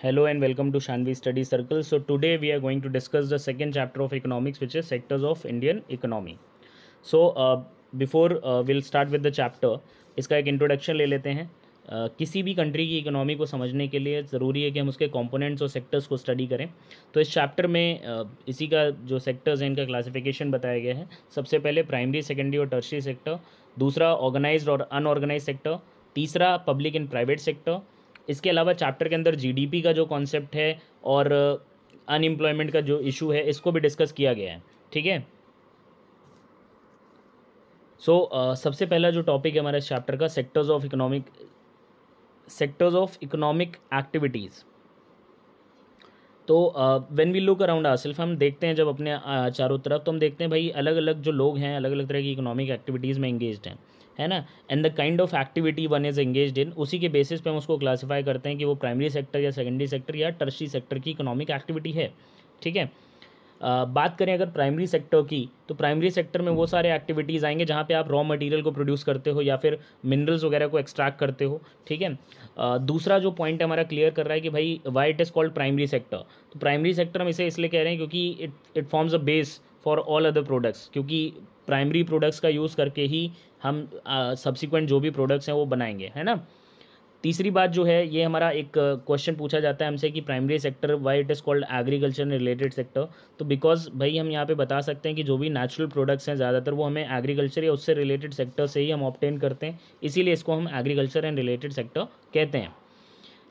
Hello and welcome to Shanvi Study Circle. So today we are going to discuss the second chapter of economics, which is sectors of Indian economy. Before we'll start with the chapter, इसका एक introduction ले लेते हैं. किसी भी country की economy को समझने के लिए ज़रूरी है कि हम उसके कंपोनेंट्स और सेक्टर्स को स्टडी करें. तो इस चैप्टर में इसी का जो सेक्टर्स हैं इनका क्लासिफिकेशन बताया गया है. सबसे पहले प्राइमरी, सेकेंडरी और टर्शियरी सेक्टर, दूसरा ऑर्गेनाइज्ड और अनऑर्गेनाइज सेक्टर, तीसरा पब्लिक एंड प्राइवेट सेक्टर. इसके अलावा चैप्टर के अंदर जीडीपी का जो कॉन्सेप्ट है और अनएम्प्लॉयमेंट का जो इशू है इसको भी डिस्कस किया गया है. ठीक है. सबसे पहला जो टॉपिक है हमारा इस चैप्टर का, सेक्टर्स ऑफ इकोनॉमिक एक्टिविटीज़. तो when we look around ourselves, हम देखते हैं जब अपने चारों तरफ, तो हम देखते हैं भाई अलग अलग जो लोग हैं अलग अलग तरह की इकोनॉमिक एक्टिविटीज़ में एंगेज्ड हैं, है ना. And the kind of activity one is engaged in, उसी के बेसिस पे हम उसको क्लासीफाई करते हैं कि वो प्राइमरी सेक्टर या सेकेंडरी सेक्टर या टर्शियरी सेक्टर की इकोनॉमिक एक्टिविटी है. ठीक है. बात करें अगर प्राइमरी सेक्टर की, तो प्राइमरी सेक्टर में वो सारे एक्टिविटीज़ आएंगे जहाँ पे आप रॉ मटेरियल को प्रोड्यूस करते हो या फिर मिनरल्स वगैरह को एक्सट्रैक्ट करते हो. ठीक है. दूसरा जो पॉइंट हमारा क्लियर कर रहा है कि भाई why it is called primary sector. तो प्राइमरी सेक्टर हम इसे इसलिए कह रहे हैं क्योंकि it forms a base for all other products, क्योंकि प्राइमरी प्रोडक्ट्स का यूज़ करके ही हम सब्सिक्वेंट जो भी प्रोडक्ट्स हैं वो बनाएंगे, है ना. तीसरी बात जो है, ये हमारा एक क्वेश्चन पूछा जाता है हमसे कि primary sector why it is called agriculture related sector. तो बिकॉज भाई हम यहाँ पे बता सकते हैं कि जो भी नेचुरल प्रोडक्ट्स हैं ज़्यादातर वो हमें एग्रीकल्चर या उससे रिलेटेड सेक्टर से ही हम ऑब्टेन करते हैं, इसीलिए इसको हम एग्रीकल्चर एंड रिलेटेड सेक्टर कहते हैं.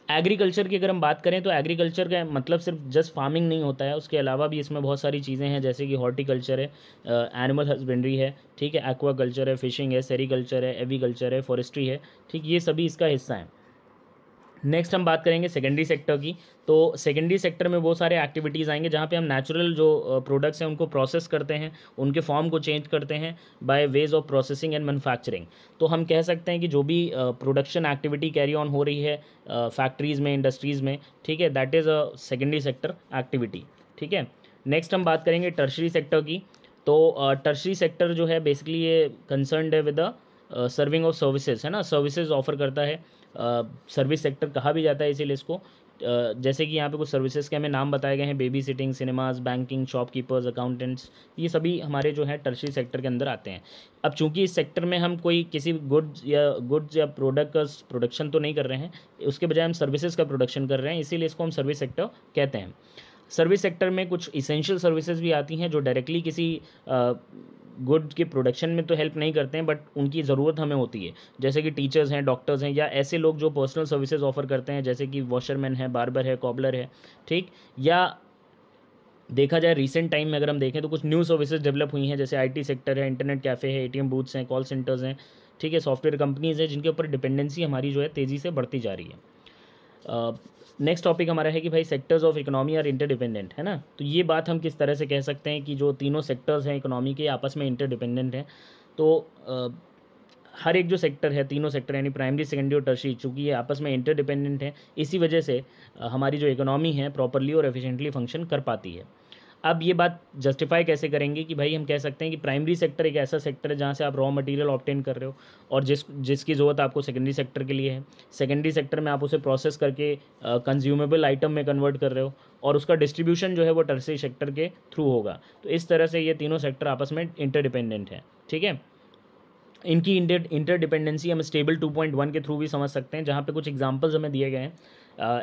एग्रीकल्चर की अगर हम बात करें तो एग्रीकल्चर का मतलब सिर्फ जस्ट फार्मिंग नहीं होता है, उसके अलावा भी इसमें बहुत सारी चीज़ें हैं, जैसे कि हॉर्टिकल्चर है, एनिमल हस्बेंड्री है, ठीक है, एक्वाकल्चर है, फिशिंग है, सेरीकल्चर है, एवीकल्चर है, फॉरेस्ट्री है. ठीक, ये सभी इसका हिस्सा हैं. नेक्स्ट हम बात करेंगे सेकेंडरी सेक्टर की. तो सेकेंडरी सेक्टर में वो सारे एक्टिविटीज़ आएंगे जहाँ पे हम नेचुरल जो प्रोडक्ट्स हैं उनको प्रोसेस करते हैं, उनके फॉर्म को चेंज करते हैं by ways of processing and manufacturing. तो हम कह सकते हैं कि जो भी प्रोडक्शन एक्टिविटी कैरी ऑन हो रही है फैक्ट्रीज़ में, इंडस्ट्रीज़ में, ठीक है, that is a secondary sector activity. ठीक है. नेक्स्ट हम बात करेंगे टर्शियरी सेक्टर की. तो टर्शियरी सेक्टर जो है बेसिकली ये कंसर्न्ड है with the serving of services, है ना, सर्विसेज ऑफर करता है. सर्विस सेक्टर कहा भी जाता है इसीलिए इसको. जैसे कि यहाँ पे कुछ सर्विसेज के हमें नाम बताए गए हैं, baby sitting, cinemas, banking, shopkeepers, accountants, ये सभी हमारे जो है टर्शियरी सेक्टर के अंदर आते हैं. अब चूंकि इस सेक्टर में हम कोई किसी गुड्स या प्रोडक्ट का प्रोडक्शन तो नहीं कर रहे हैं, उसके बजाय हम सर्विसेज का प्रोडक्शन कर रहे हैं, इसीलिए इसको हम सर्विस सेक्टर कहते हैं. सर्विस सेक्टर में कुछ इसेंशियल सर्विसेज भी आती हैं जो डायरेक्टली किसी गुड के प्रोडक्शन में तो हेल्प नहीं करते हैं, बट उनकी ज़रूरत हमें होती है, जैसे कि टीचर्स हैं, डॉक्टर्स हैं, या ऐसे लोग जो पर्सनल सर्विसेज ऑफर करते हैं, जैसे कि वॉशरमैन है, बार्बर है, कॉबलर है. ठीक. या देखा जाए रिसेंट टाइम में अगर हम देखें तो कुछ न्यू सर्विसेज डेवलप हुई हैं, जैसे आईटी सेक्टर है, इंटरनेट कैफ़े है, एटीएम बूथ्स हैं, कॉल सेंटर्स हैं, ठीक है, सॉफ्टवेयर कंपनीज़ हैं, जिनके ऊपर डिपेंडेंसी हमारी जो है तेज़ी से बढ़ती जा रही है. नेक्स्ट टॉपिक हमारा है कि भाई sectors of economy are interdependent, है ना. तो ये बात हम किस तरह से कह सकते हैं कि जो तीनों सेक्टर्स हैं इकोनॉमी के आपस में इंटरडिपेंडेंट हैं. तो हर एक जो सेक्टर है, तीनों सेक्टर यानी प्राइमरी, सेकेंडरी और टर्शियरी, चूँकि ये आपस में इंटरडिपेंडेंट हैं, इसी वजह से हमारी जो इकोनॉमी है प्रॉपरली और एफिशिएंटली फंक्शन कर पाती है. अब ये बात जस्टिफाई कैसे करेंगे कि भाई हम कह सकते हैं कि प्राइमरी सेक्टर एक ऐसा सेक्टर है जहाँ से आप रॉ मटेरियल ऑब्टेन कर रहे हो और जिसकी ज़रूरत आपको सेकेंडरी सेक्टर के लिए है. सेकेंडरी सेक्टर में आप उसे प्रोसेस करके कंज्यूमेबल आइटम में कन्वर्ट कर रहे हो और उसका डिस्ट्रीब्यूशन जो है वो टर्शियरी सेक्टर के थ्रू होगा. तो इस तरह से ये तीनों सेक्टर आपस में इंटरडिपेंडेंट हैं. ठीक है. इनकी इंटरडिपेंडेंसी हम स्टेबल 2.1 के थ्रू भी समझ सकते हैं, जहाँ पे कुछ एग्जांपल्स हमें दिए गए हैं.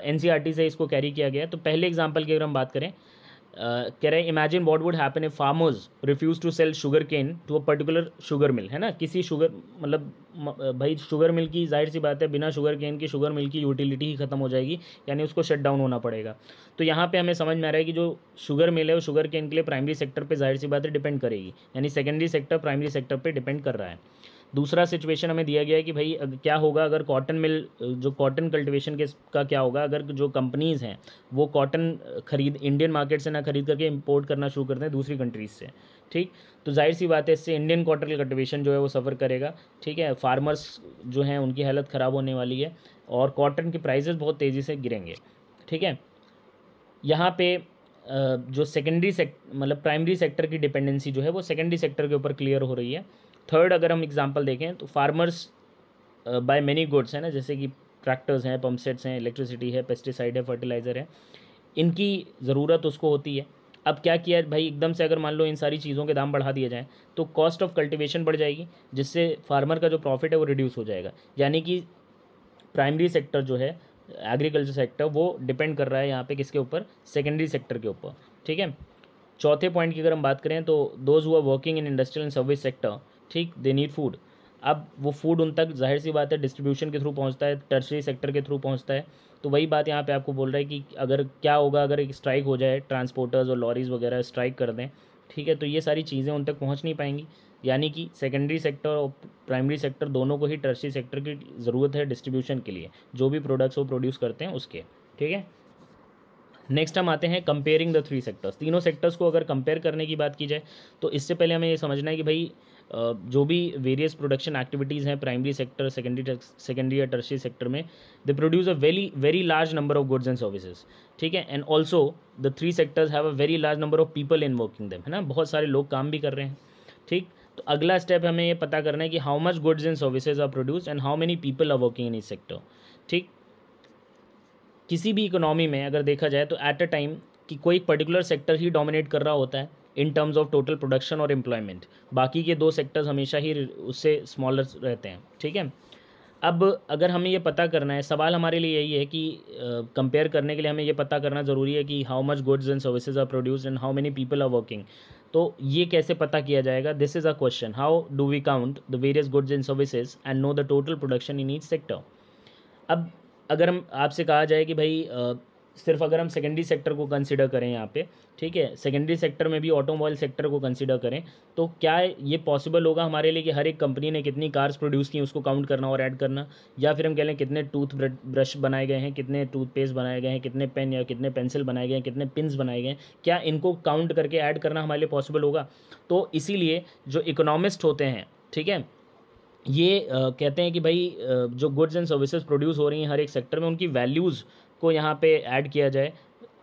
एनसीईआरटी से इसको कैरी किया गया है. तो पहले एग्जांपल की अगर हम बात करें, कह रहे हैं imagine what would happen if farmers refuse to sell sugar cane to a particular sugar mill, है ना. किसी शुगर मतलब भाई शुगर मिल की जाहिर सी बात है बिना शुगर केन की शुगर मिल की यूटिलिटी ही खत्म हो जाएगी, यानी उसको शट डाउन होना पड़ेगा. तो यहाँ पे हमें समझ में आ रहा है कि जो शुगर मिल है वो शुगर केन के लिए प्राइमरी सेक्टर पे जाहिर सी बात है डिपेंड करेगी, यानी सेकेंडरी सेक्टर प्राइमरी सेक्टर पे डिपेंड कर रहा है. दूसरा सिचुएशन हमें दिया गया है कि भाई क्या होगा अगर कॉटन मिल, जो कॉटन कल्टिवेशन के का क्या होगा अगर जो कंपनीज़ हैं वो कॉटन इंडियन मार्केट से ना खरीद करके इंपोर्ट करना शुरू करते हैं दूसरी कंट्रीज़ से. ठीक. तो जाहिर सी बात है इससे इंडियन कॉटन कल्टिवेशन जो है वो सफ़र करेगा. ठीक है. फार्मर्स जो हैं उनकी हालत ख़राब होने वाली है और कॉटन के प्राइसेस बहुत तेज़ी से गिरेंगे. ठीक है. यहाँ पे जो सेकेंडरी मतलब प्राइमरी सेक्टर की डिपेंडेंसी जो है वो सेकेंडरी सेक्टर के ऊपर क्लियर हो रही है. थर्ड अगर हम एग्जांपल देखें तो फार्मर्स बाय मेनी गुड्स, है ना, जैसे कि ट्रैक्टर्स हैं, पंप सेट्स हैं, इलेक्ट्रिसिटी है, पेस्टिसाइड है, फर्टिलाइज़र है, इनकी ज़रूरत उसको होती है। अब क्या किया भाई, एकदम से अगर मान लो इन सारी चीज़ों के दाम बढ़ा दिए जाएँ तो कॉस्ट ऑफ कल्टिवेशन बढ़ जाएगी, जिससे फार्मर का जो प्रॉफिट है वो रिड्यूस हो जाएगा। यानी कि प्राइमरी सेक्टर जो है एग्रीकल्चर सेक्टर वो डिपेंड कर रहा है यहाँ पे किसके ऊपर, सेकेंडरी सेक्टर के ऊपर। ठीक है, चौथे पॉइंट की अगर हम बात करें तो those who are working in industrial and service sector, ठीक, दे नीड फूड। अब वो फूड उन तक जाहिर सी बात है डिस्ट्रीब्यूशन के थ्रू पहुंचता है, टर्शरी सेक्टर के थ्रू पहुंचता है। तो वही बात यहाँ पे आपको बोल रहा है कि अगर क्या होगा, अगर एक स्ट्राइक हो जाए, ट्रांसपोर्टर्स और लॉरीज़ वगैरह स्ट्राइक कर दें, ठीक है, तो ये सारी चीज़ें उन तक पहुँच नहीं पाएंगी। यानी कि सेकेंडरी सेक्टर और प्राइमरी सेक्टर दोनों को ही टर्शरी सेक्टर की ज़रूरत है डिस्ट्रीब्यूशन के लिए, जो भी प्रोडक्ट्स वो प्रोड्यूस करते हैं उसके। ठीक है, नेक्स्ट हम आते हैं कंपेयरिंग द थ्री सेक्टर्स। तीनों सेक्टर्स को अगर कंपेयर करने की बात की जाए तो इससे पहले हमें ये समझना है कि भाई जो भी वेरियस प्रोडक्शन एक्टिविटीज़ हैं प्राइमरी सेक्टर, सेकेंडरी या टर्शरी सेक्टर में, they produce a very large number of goods and services. ठीक है, and also the three sectors have a very large number of people in working them, है ना, बहुत सारे लोग काम भी कर रहे हैं। ठीक, तो अगला स्टेप हमें ये पता करना है कि how much goods and services are produce and how many people are working in each sector. ठीक, किसी भी इकोनॉमी में अगर देखा जाए तो एट अ टाइम कि कोई एक पर्टिकुलर सेक्टर ही डोमिनेट कर रहा होता है in terms of total production और एम्प्लॉयमेंट, बाकी के दो सेक्टर्स हमेशा ही उससे स्मॉलर रहते हैं। ठीक है, अब अगर हमें ये पता करना है, सवाल हमारे लिए यही है कि कंपेयर करने के लिए हमें ये पता करना ज़रूरी है कि how much goods and services are produced and how many people are working. तो ये कैसे पता किया जाएगा, this is a question, how do we count the various goods and services and know the total production in each sector. अब अगर हम आपसे कहा जाए कि भाई सिर्फ अगर हम सेकेंडरी सेक्टर को कंसिडर करें यहाँ पे, ठीक है, सेकेंडरी सेक्टर में भी ऑटोमोबाइल सेक्टर को कंसिडर करें, तो क्या ये पॉसिबल होगा हमारे लिए कि हर एक कंपनी ने कितनी कार्स प्रोड्यूस की उसको काउंट करना और ऐड करना, या फिर हम कह लें कितने टूथ ब्रश बनाए गए हैं, कितने टूथपेस्ट बनाए गए हैं, कितने पेन या कितने पेंसिल बनाए गए हैं, कितने पिन्स बनाए गए हैं, क्या इनको काउंट करके ऐड करना हमारे लिए पॉसिबल होगा। तो इसीलिए जो इकोनॉमिस्ट होते हैं, ठीक है, ये कहते हैं कि भाई जो गुड्स एंड सर्विसेज प्रोड्यूस हो रही हैं हर एक सेक्टर में, उनकी वैल्यूज़ को यहाँ पे ऐड किया जाए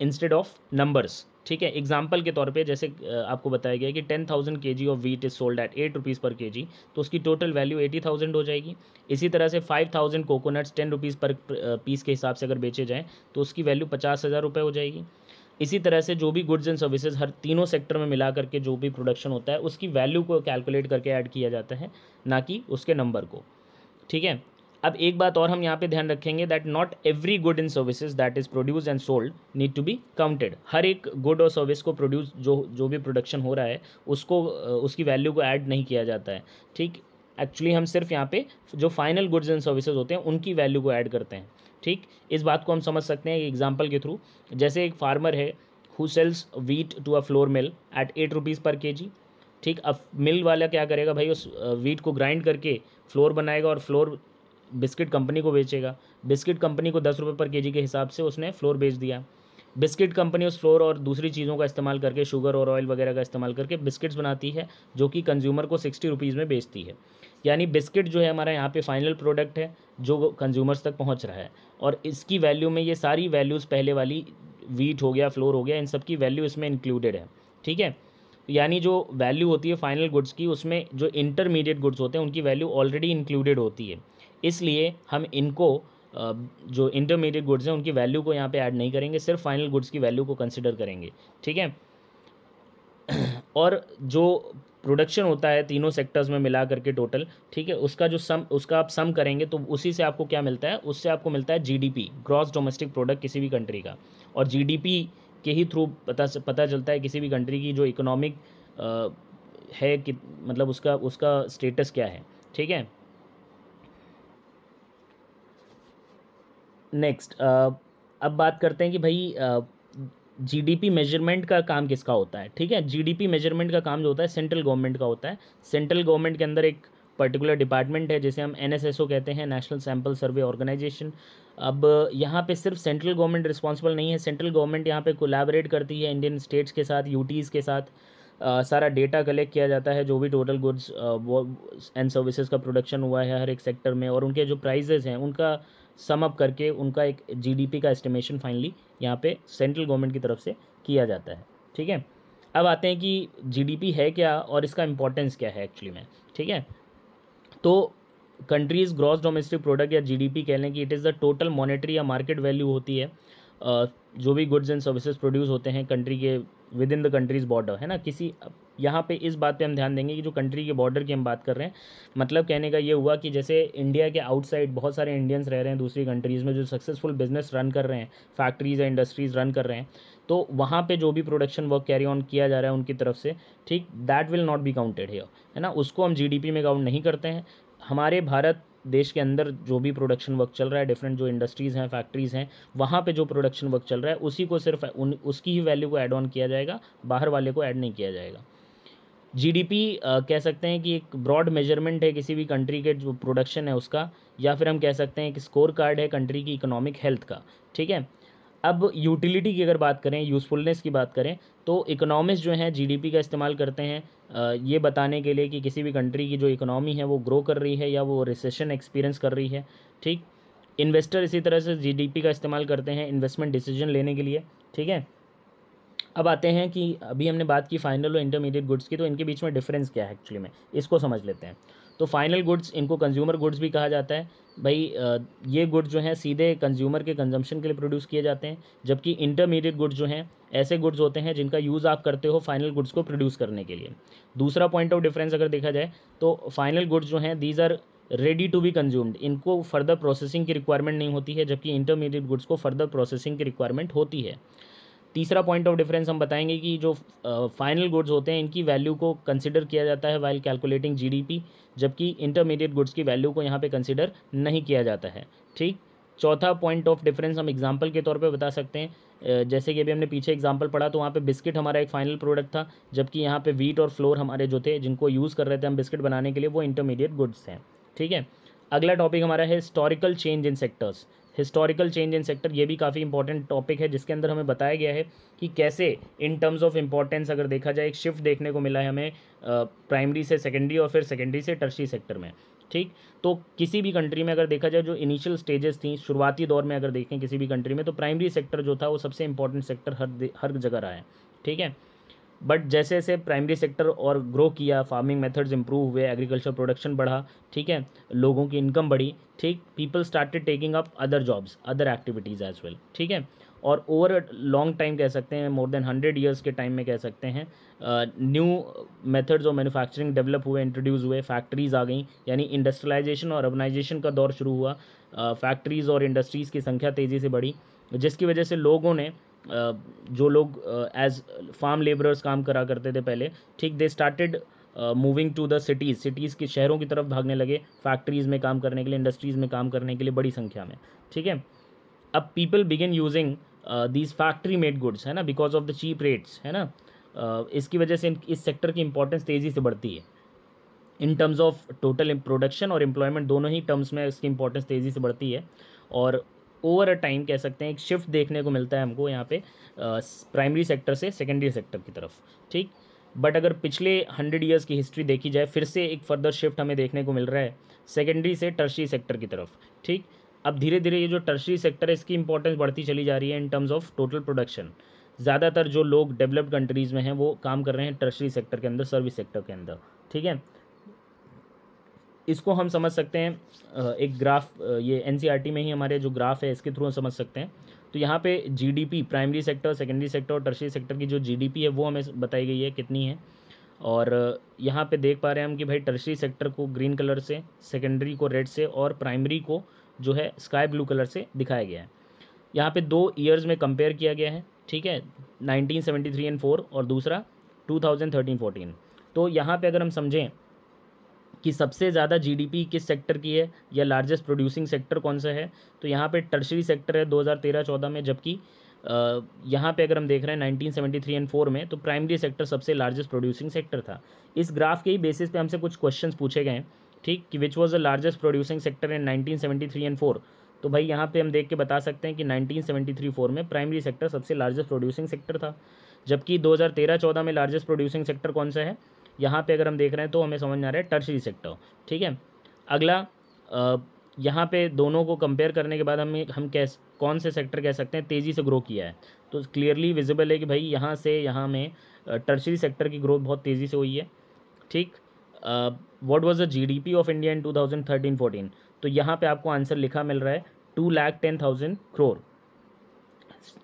इंस्टेड ऑफ नंबर्स। ठीक है, एग्जांपल के तौर पे जैसे आपको बताया गया है कि 10,000 kg of wheat is sold at 8 rupees पर kg, तो उसकी टोटल वैल्यू 80,000 हो जाएगी। इसी तरह से 5,000 कोकोनट्स 10 रुपीज़ पर पीस के हिसाब से अगर बेचे जाएँ तो उसकी वैल्यू 50,000 रुपये हो जाएगी। इसी तरह से जो भी गुड्स एंड सर्विसेज हर तीनों सेक्टर में मिला करके जो भी प्रोडक्शन होता है उसकी वैल्यू को कैलकुलेट करके ऐड किया जाता है, ना कि उसके नंबर को। ठीक है, अब एक बात और हम यहाँ पे ध्यान रखेंगे that not every good and services that is produce and sold need to be counted. हर एक गुड और सर्विस को प्रोड्यूस जो भी प्रोडक्शन हो रहा है उसको उसकी वैल्यू को ऐड नहीं किया जाता है। ठीक, एक्चुअली हम सिर्फ यहाँ पे जो फाइनल गुड्स एंड सर्विसेज होते हैं उनकी वैल्यू को ऐड करते हैं। ठीक, इस बात को हम समझ सकते हैं एग्जाम्पल के थ्रू। जैसे एक फार्मर है who sells wheat to a flour mill at 8 rupees पर kg। ठीक, अब मिल वाला क्या करेगा भाई, उस वीट को ग्राइंड करके फ्लोर बनाएगा और फ्लोर बिस्किट कंपनी को बेचेगा। बिस्किट कंपनी को 10 रुपये पर kg के हिसाब से उसने फ्लोर बेच दिया। बिस्किट कंपनी उस फ्लोर और दूसरी चीज़ों का इस्तेमाल करके, शुगर और ऑयल वगैरह का इस्तेमाल करके बिस्किट्स बनाती है जो कि कंज्यूमर को 60 रुपीज़ में बेचती है। यानी बिस्किट जो है हमारा यहाँ पे फाइनल प्रोडक्ट है जो कंज्यूमर्स तक पहुँच रहा है, और इसकी वैल्यू में ये सारी वैल्यूज़ पहले वाली वीट हो गया, फ्लोर हो गया, इन सब की वैल्यू इसमें इंक्लूडेड है। ठीक है, यानी जो वैल्यू होती है फाइनल गुड्स की उसमें जो इंटरमीडिएट गुड्स होते हैं उनकी वैल्यू ऑलरेडी इंक्लूडेड होती है। इसलिए हम इनको जो इंटरमीडिएट गुड्स हैं उनकी वैल्यू को यहाँ पे ऐड नहीं करेंगे, सिर्फ फाइनल गुड्स की वैल्यू को कंसिडर करेंगे। ठीक है, और जो प्रोडक्शन होता है तीनों सेक्टर्स में मिला करके टोटल, ठीक है, उसका आप सम करेंगे तो उसी से आपको क्या मिलता है, उससे आपको मिलता है जीडीपी, ग्रॉस डोमेस्टिक प्रोडक्ट किसी भी कंट्री का। और जीडीपी के ही थ्रू पता चलता है किसी भी कंट्री की जो इकोनॉमिक है कि मतलब उसका स्टेटस क्या है। ठीक है, नेक्स्ट अब बात करते हैं कि भाई जीडीपी मेजरमेंट का काम किसका होता है। ठीक है, जीडीपी मेजरमेंट का काम जो होता है सेंट्रल गवर्नमेंट का होता है। सेंट्रल गवर्नमेंट के अंदर एक पर्टिकुलर डिपार्टमेंट है जिसे हम एनएसएसओ कहते हैं, नेशनल सैम्पल सर्वे ऑर्गेनाइजेशन। अब यहाँ पे सिर्फ सेंट्रल गवर्नमेंट रिस्पॉन्सिबल नहीं है, सेंट्रल गवर्नमेंट यहाँ पे कोलैबोरेट करती है इंडियन स्टेट्स के साथ, यूटीज़ के साथ। सारा डेटा कलेक्ट किया जाता है जो भी टोटल गुड्स एंड सर्विसेज का प्रोडक्शन हुआ है हर एक सेक्टर में, और उनके जो प्राइजेज़ हैं उनका सम अप करके उनका एक जीडीपी का एस्टिमेशन फाइनली यहाँ पे सेंट्रल गवर्नमेंट की तरफ से किया जाता है। ठीक है, अब आते हैं कि जीडीपी है क्या और इसका इम्पोर्टेंस क्या है एक्चुअली में। ठीक है, तो कंट्रीज ग्रॉस डोमेस्टिक प्रोडक्ट या जीडीपी कह लें कि it is the total monetary या मार्केट वैल्यू होती है जो भी गुड्स एंड सर्विसेज प्रोड्यूस होते हैं कंट्री के with in the countries border, है ना। किसी यहाँ पे इस बात पे हम ध्यान देंगे कि जो कंट्री के बॉर्डर की हम बात कर रहे हैं, मतलब कहने का ये हुआ कि जैसे इंडिया के आउटसाइड बहुत सारे इंडियंस रह रहे हैं दूसरी कंट्रीज़ में जो सक्सेसफुल बिजनेस रन कर रहे हैं, फैक्ट्रीज या इंडस्ट्रीज़ रन कर रहे हैं, तो वहाँ पे जो भी प्रोडक्शन वर्क कैरी ऑन किया जा रहा है उनकी तरफ से, ठीक, that will not be counted here, है ना। उसको हम जीडीपी में काउंट नहीं करते हैं। हमारे भारत देश के अंदर जो भी प्रोडक्शन वर्क चल रहा है, डिफरेंट जो इंडस्ट्रीज़ हैं, फैक्ट्रीज़ हैं, वहाँ पे जो प्रोडक्शन वर्क चल रहा है उसी को सिर्फ उसकी ही वैल्यू को ऐड ऑन किया जाएगा, बाहर वाले को ऐड नहीं किया जाएगा। जीडीपी कह सकते हैं कि एक ब्रॉड मेजरमेंट है किसी भी कंट्री के जो प्रोडक्शन है उसका, या फिर हम कह सकते हैं कि स्कोर कार्ड है कंट्री की इकोनॉमिक हेल्थ का, ठीक है। अब यूटिलिटी की अगर बात करें, यूज़फुलनेस की बात करें, तो इकोनॉमिस्ट जो हैं जीडीपी का इस्तेमाल करते हैं ये बताने के लिए कि किसी भी कंट्री की जो इकोनॉमी है वो ग्रो कर रही है या वो रिसेशन एक्सपीरियंस कर रही है, ठीक। इन्वेस्टर इसी तरह से जीडीपी का इस्तेमाल करते हैं इन्वेस्टमेंट डिसीजन लेने के लिए, ठीक है। अब आते हैं कि अभी हमने बात की फाइनल और इंटरमीडिएट गुड्स की, तो इनके बीच में डिफरेंस क्या है एक्चुअली में, इसको समझ लेते हैं। तो फाइनल गुड्स, इनको कंज्यूमर गुड्स भी कहा जाता है भाई। ये गुड्स जो हैं सीधे कंज्यूमर के कंजम्पशन के लिए प्रोड्यूस किए जाते हैं, जबकि इंटरमीडिएट गुड्स जो हैं ऐसे गुड्स होते हैं जिनका यूज़ आप करते हो फाइनल गुड्स को प्रोड्यूस करने के लिए। दूसरा पॉइंट ऑफ डिफरेंस अगर देखा जाए तो फाइनल गुड्स जो हैं these are ready to be consumed, इनको फर्दर प्रोसेसिंग की रिक्वायरमेंट नहीं होती है, जबकि इंटरमीडिएट गुड्स को फर्दर प्रोसेसिंग की रिक्वायरमेंट होती है। तीसरा पॉइंट ऑफ डिफरेंस हम बताएंगे कि जो फाइनल गुड्स होते हैं इनकी वैल्यू को कंसिडर किया जाता है वाइल कैलकुलेटिंग जीडीपी, जबकि इंटरमीडिएट गुड्स की वैल्यू को यहाँ पे कंसिडर नहीं किया जाता है, ठीक। चौथा पॉइंट ऑफ डिफरेंस हम एग्जांपल के तौर पे बता सकते हैं, जैसे कि अभी हमने पीछे एग्जांपल पढ़ा तो वहाँ पे बिस्किट हमारा एक फाइनल प्रोडक्ट था, जबकि यहाँ पे व्हीट और फ्लोर हमारे जो थे जिनको यूज़ कर रहे थे हम बिस्किट बनाने के लिए, वो इंटरमीडिएट गुड्स हैं, ठीक है। अगला टॉपिक हमारा है historical change in sectors. Historical change in sector, ये भी काफ़ी इंपॉर्टेंट टॉपिक है जिसके अंदर हमें बताया गया है कि कैसे इन टर्म्स ऑफ इंपॉर्टेंस अगर देखा जाए एक शिफ्ट देखने को मिला है हमें प्राइमरी से सेकेंडरी और फिर सेकेंडरी से टर्शरी सेक्टर में, ठीक। तो किसी भी कंट्री में अगर देखा जाए जो इनिशियल स्टेजेस थी, शुरुआती दौर में अगर देखें किसी भी कंट्री में, तो प्राइमरी सेक्टर जो था वो सबसे इंपॉर्टेंट सेक्टर हर जगह रहा है, ठीक है। बट जैसे जैसे प्राइमरी सेक्टर और ग्रो किया, फार्मिंग मेथड्स इंप्रूव हुए, एग्रीकल्चर प्रोडक्शन बढ़ा, ठीक है, लोगों की इनकम बढ़ी, ठीक, people started taking up other jobs, other activities as well, ठीक है। और ओवर लॉन्ग टाइम कह सकते हैं, मोर देन 100 ईयर्स के टाइम में कह सकते हैं, new methods of manufacturing develop हुए, इंट्रोड्यूस हुए, फैक्ट्रीज़ आ गई, यानी इंडस्ट्रियलाइजेशन और अर्बनाइजेशन का दौर शुरू हुआ। फैक्ट्रीज़ और इंडस्ट्रीज़ की संख्या तेज़ी से बढ़ी, जिसकी वजह से लोगों ने जो लोग एज फार्म लेबरर्स काम करा करते थे पहले, ठीक, they started moving to the cities के शहरों की तरफ भागने लगे फैक्ट्रीज़ में काम करने के लिए, इंडस्ट्रीज़ में काम करने के लिए बड़ी संख्या में, ठीक है। अब people begin using these factory made goods, है ना, because of the cheap rates, है ना। इसकी वजह से इस सेक्टर की इंपॉर्टेंस तेज़ी से बढ़ती है in terms of total production और एम्प्लॉयमेंट, दोनों ही टर्म्स में इसकी इंपॉर्टेंस तेज़ी से बढ़ती है। और ओवर अ टाइम कह सकते हैं एक शिफ्ट देखने को मिलता है हमको यहाँ पे प्राइमरी सेक्टर से सेकेंडरी सेक्टर की तरफ, ठीक। बट अगर पिछले 100 ईयर्स की हिस्ट्री देखी जाए, फिर से एक फर्दर शिफ्ट हमें देखने को मिल रहा है सेकेंडरी से टर्शरी सेक्टर की तरफ, ठीक। अब धीरे धीरे ये जो टर्शरी सेक्टर है इसकी इंपॉर्टेंस बढ़ती चली जा रही है in terms of total production. ज़्यादातर जो लोग डेवलप्ड कंट्रीज़ में हैं वो काम कर रहे हैं टर्शरी सेक्टर के अंदर, सर्विस सेक्टर के अंदर, ठीक है। इसको हम समझ सकते हैं एक ग्राफ, ये एनसीईआरटी में ही हमारे जो ग्राफ है इसके थ्रू हम समझ सकते हैं। तो यहाँ पे GDP primary sector, secondary sector और टर्शरी सेक्टर की जो जीडीपी है वो हमें बताई गई है कितनी है। और यहाँ पे देख पा रहे हैं हम कि भाई टर्शरी सेक्टर को ग्रीन कलर से, सेकेंडरी को रेड से और प्राइमरी को जो है स्काई ब्लू कलर से दिखाया गया है। यहाँ पे 2 ईयर्स में कंपेयर किया गया है, ठीक है, 1973 एंड 4 और दूसरा 2013-14। तो यहाँ पे अगर हम समझें कि सबसे ज़्यादा जीडीपी किस सेक्टर की है या लार्जेस्ट प्रोड्यूसिंग सेक्टर कौन सा है, तो यहाँ पे टर्शरी सेक्टर है 2013-14 में, जबकि यहाँ पे अगर हम देख रहे हैं 1973 एंड 4 में, तो प्राइमरी सेक्टर सबसे लार्जेस्ट प्रोड्यूसिंग सेक्टर था। इस ग्राफ के ही बेसिस पे हमसे कुछ क्वेश्चंस पूछे गए हैं, ठीक, कि which was the largest producing sector in 1973 and 4। तो भाई यहाँ पे हम देख के बता सकते हैं कि 1973-4 में प्राइमरी सेक्टर सबसे लार्जेस्ट प्रोड्यूसिंग सेक्टर था, जबकि 2013-14 में लार्जेस्ट प्रोड्यूसिंग सेक्टर कौन सा है, यहाँ पे अगर हम देख रहे हैं तो हमें समझ में आ रहा है टर्शरी सेक्टर, ठीक है। अगला यहाँ पे दोनों को कंपेयर करने के बाद हम कौन से सेक्टर कह सकते हैं तेज़ी से ग्रो किया है, तो क्लियरली विजिबल है कि भाई यहाँ से यहाँ में टर्शरी सेक्टर की ग्रोथ बहुत तेज़ी से हुई है, ठीक। What was the GDP of India in 2013-14। तो यहाँ पे आपको आंसर लिखा मिल रहा है 2,10,000 करोड़।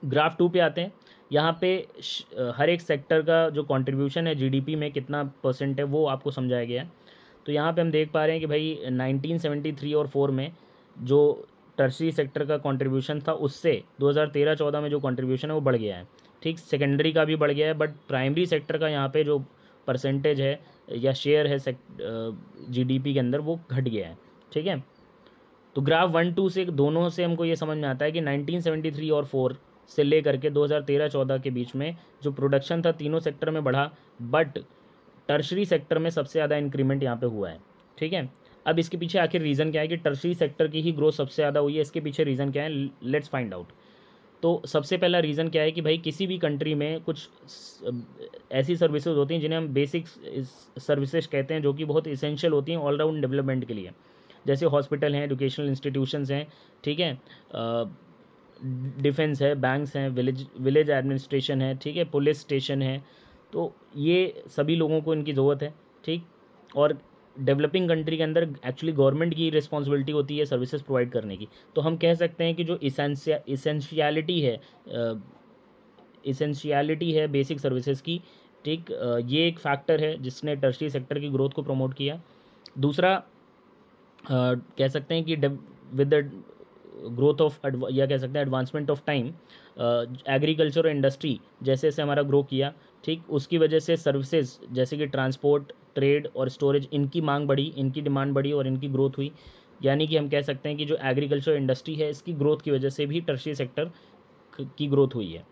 ग्राफ 2 पे आते हैं। यहाँ पे हर एक सेक्टर का जो कंट्रीब्यूशन है जीडीपी में कितना परसेंट है वो आपको समझाया गया है। तो यहाँ पे हम देख पा रहे हैं कि भाई 1973 और 4 में जो टर्शरी सेक्टर का कंट्रीब्यूशन था उससे 2013-14 में जो कंट्रीब्यूशन है वो बढ़ गया है। ठीक, सेकेंडरी का भी बढ़ गया है, बट प्राइमरी सेक्टर का यहाँ पे जो परसेंटेज है या शेयर है जीडीपी के अंदर वो घट गया है। ठीक है, तो ग्राफ 1-2 से दोनों से हमको ये समझ में आता है कि 1973 और 4 से लेकर के 2013-14 के बीच में जो प्रोडक्शन था तीनों सेक्टर में बढ़ा, बट टर्शरी सेक्टर में सबसे ज़्यादा इंक्रीमेंट यहाँ पे हुआ है। ठीक है, अब इसके पीछे आखिर रीज़न क्या है कि टर्शरी सेक्टर की ही ग्रोथ सबसे ज़्यादा हुई है, इसके पीछे रीज़न क्या है, लेट्स फाइंड आउट। तो सबसे पहला रीज़न क्या है कि भाई किसी भी कंट्री में कुछ ऐसी सर्विसेज होती हैं जिन्हें हम बेसिक सर्विसेज कहते हैं, जो कि बहुत इसेंशियल होती हैं ऑलराउंड डेवलपमेंट के लिए, जैसे हॉस्पिटल हैं, एजुकेशनल इंस्टीट्यूशंस हैं, ठीक है, डिफेंस है, बैंक्स हैं, विलेज एडमिनिस्ट्रेशन है, ठीक है, पुलिस स्टेशन है। तो ये सभी लोगों को इनकी ज़रूरत है। ठीक, और डेवलपिंग कंट्री के अंदर एक्चुअली गवर्नमेंट की रिस्पॉन्सिबिलिटी होती है सर्विसेज प्रोवाइड करने की। तो हम कह सकते हैं कि जो इसेंशियलिटी है बेसिक सर्विसेज की, ठीक, ये एक फैक्टर है जिसने टर्शरी सेक्टर की ग्रोथ को प्रमोट किया। दूसरा कह सकते हैं कि विद द ग्रोथ ऑफ या कह सकते हैं एडवांसमेंट ऑफ टाइम, एग्रीकल्चर और इंडस्ट्री जैसे जैसे हमारा ग्रो किया, ठीक, उसकी वजह से सर्विसेज जैसे कि ट्रांसपोर्ट, ट्रेड और स्टोरेज, इनकी मांग बढ़ी, इनकी डिमांड बढ़ी और इनकी ग्रोथ हुई। यानी कि हम कह सकते हैं कि जो एग्रीकल्चर इंडस्ट्री है इसकी ग्रोथ की वजह से भी टर्शरी सेक्टर की ग्रोथ हुई है।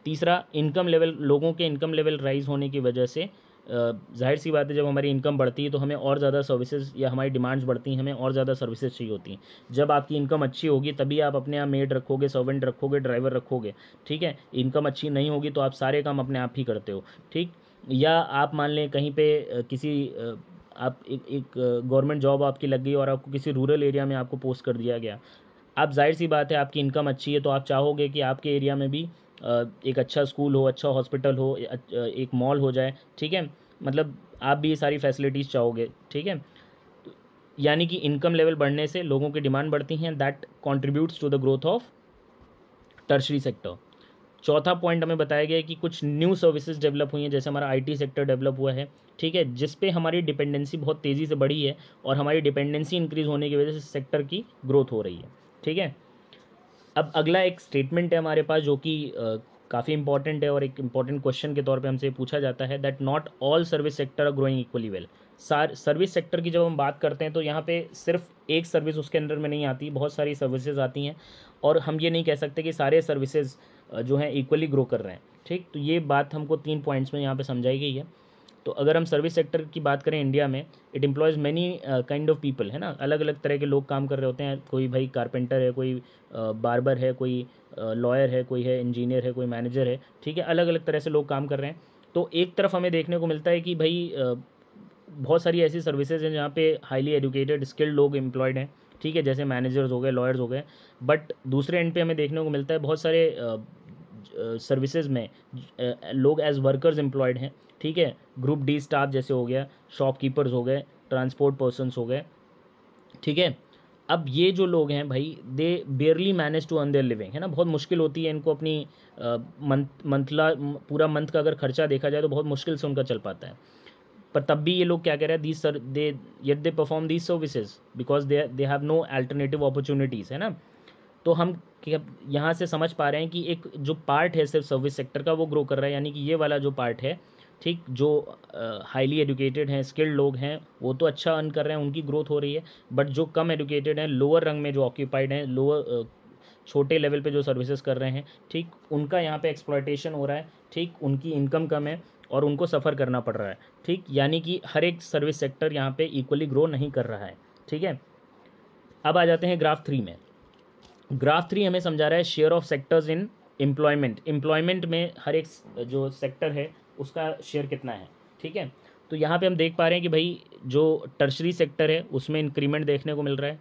तीसरा, इनकम लेवल, लोगों के इनकम लेवल राइज होने की वजह से जाहिर सी बात है जब हमारी इनकम बढ़ती है तो हमें और ज़्यादा सर्विसेज या हमारी डिमांड्स बढ़ती हैं, हमें और ज़्यादा सर्विसेज चाहिए होती हैं। जब आपकी इनकम अच्छी होगी तभी आप अपने यहाँ मेड रखोगे, सर्वेंट रखोगे, ड्राइवर रखोगे। ठीक है, इनकम अच्छी नहीं होगी तो आप सारे काम अपने आप ही करते हो। ठीक, या आप मान लें कहीं पे आप एक गवर्नमेंट जॉब आपकी लग गई और आपको किसी रूरल एरिया में आपको पोस्ट कर दिया गया। आप जाहिर सी बात है आपकी इनकम अच्छी है तो आप चाहोगे कि आपके एरिया में भी एक अच्छा स्कूल हो, अच्छा हॉस्पिटल हो, एक मॉल हो जाए। ठीक है, मतलब आप भी ये सारी फैसिलिटीज़ चाहोगे। ठीक है, यानी कि इनकम लेवल बढ़ने से लोगों की डिमांड बढ़ती हैं, that contributes to the growth of tertiary sector. चौथा पॉइंट हमें बताया गया है कि कुछ न्यू सर्विसेज डेवलप हुई हैं, जैसे हमारा आईटी सेक्टर डेवलप हुआ है। ठीक है, जिस पे हमारी डिपेंडेंसी बहुत तेज़ी से बढ़ी है और हमारी डिपेंडेंसी इंक्रीज़ होने की वजह से सेक्टर की ग्रोथ हो रही है। ठीक है, अब अगला एक स्टेटमेंट है हमारे पास जो कि काफ़ी इंपॉर्टेंट है और एक इंपॉर्टेंट क्वेश्चन के तौर पे हमसे पूछा जाता है, that not all service sector are growing equally well. Service sector की जब हम बात करते हैं तो यहाँ पे सिर्फ एक सर्विस उसके अंदर में नहीं आती, बहुत सारी सर्विसेज आती हैं और हम ये नहीं कह सकते कि सारे सर्विसेज जो हैं इक्वली ग्रो कर रहे हैं। ठीक, तो ये बात हमको 3 पॉइंट्स में यहाँ पे समझाई गई है। तो अगर हम सर्विस सेक्टर की बात करें इंडिया में, it employees many kind of people, है ना, अलग अलग तरह के लोग काम कर रहे होते हैं। कोई भाई कारपेंटर है, कोई बार्बर है, कोई लॉयर है, कोई है इंजीनियर है, कोई मैनेजर है। ठीक है, अलग अलग तरह से लोग काम कर रहे हैं। तो एक तरफ हमें देखने को मिलता है कि भाई बहुत सारी ऐसी सर्विसेज हैं जहाँ पे हाईली एजुकेटेड स्किल्ड लोग एम्प्लॉयड हैं। ठीक है, जैसे मैनेजर्स हो गए, लॉयर्स हो गए। बट दूसरे एंड पे हमें देखने को मिलता है बहुत सारे सर्विसेज में लोग एज वर्कर्स एम्प्लॉयड हैं। ठीक है, ग्रुप डी स्टाफ जैसे हो गया, शॉपकीपर्स हो गए, ट्रांसपोर्ट पर्सनस हो गए। ठीक है, अब ये जो लोग हैं भाई they barely manage to earn their living, है ना, बहुत मुश्किल होती है इनको अपनी पूरा मंथ का अगर खर्चा देखा जाए तो बहुत मुश्किल से उनका चल पाता है। पर तब भी ये लोग क्या कह रहे हैं, they perform these services because they have no alternative opportunities, है ना। तो हम यहाँ से समझ पा रहे हैं कि एक जो पार्ट है सिर्फ सर्विस सेक्टर का वो ग्रो कर रहा है, यानी कि ये वाला जो पार्ट है, ठीक, जो हाईली एजुकेटेड हैं, स्किल्ड लोग हैं, वो तो अच्छा अर्न कर रहे हैं, उनकी ग्रोथ हो रही है। बट जो कम एजुकेटेड हैं, लोअर रंग में जो ऑक्यूपाइड हैं, लोअर छोटे लेवल पे जो सर्विसेज कर रहे हैं, ठीक, उनका यहाँ पे एक्सप्लॉयटेशन हो रहा है। ठीक, उनकी इनकम कम है और उनको सफ़र करना पड़ रहा है। ठीक, यानी कि हर एक सर्विस सेक्टर यहाँ पे इक्वली ग्रो नहीं कर रहा है। ठीक है, अब आ जाते हैं ग्राफ 3 में। ग्राफ 3 हमें समझा रहा है share of sectors in employment में हर एक जो सेक्टर है उसका शेयर कितना है। ठीक है, तो यहाँ पे हम देख पा रहे हैं कि भाई जो टर्शरी सेक्टर है उसमें इंक्रीमेंट देखने को मिल रहा है,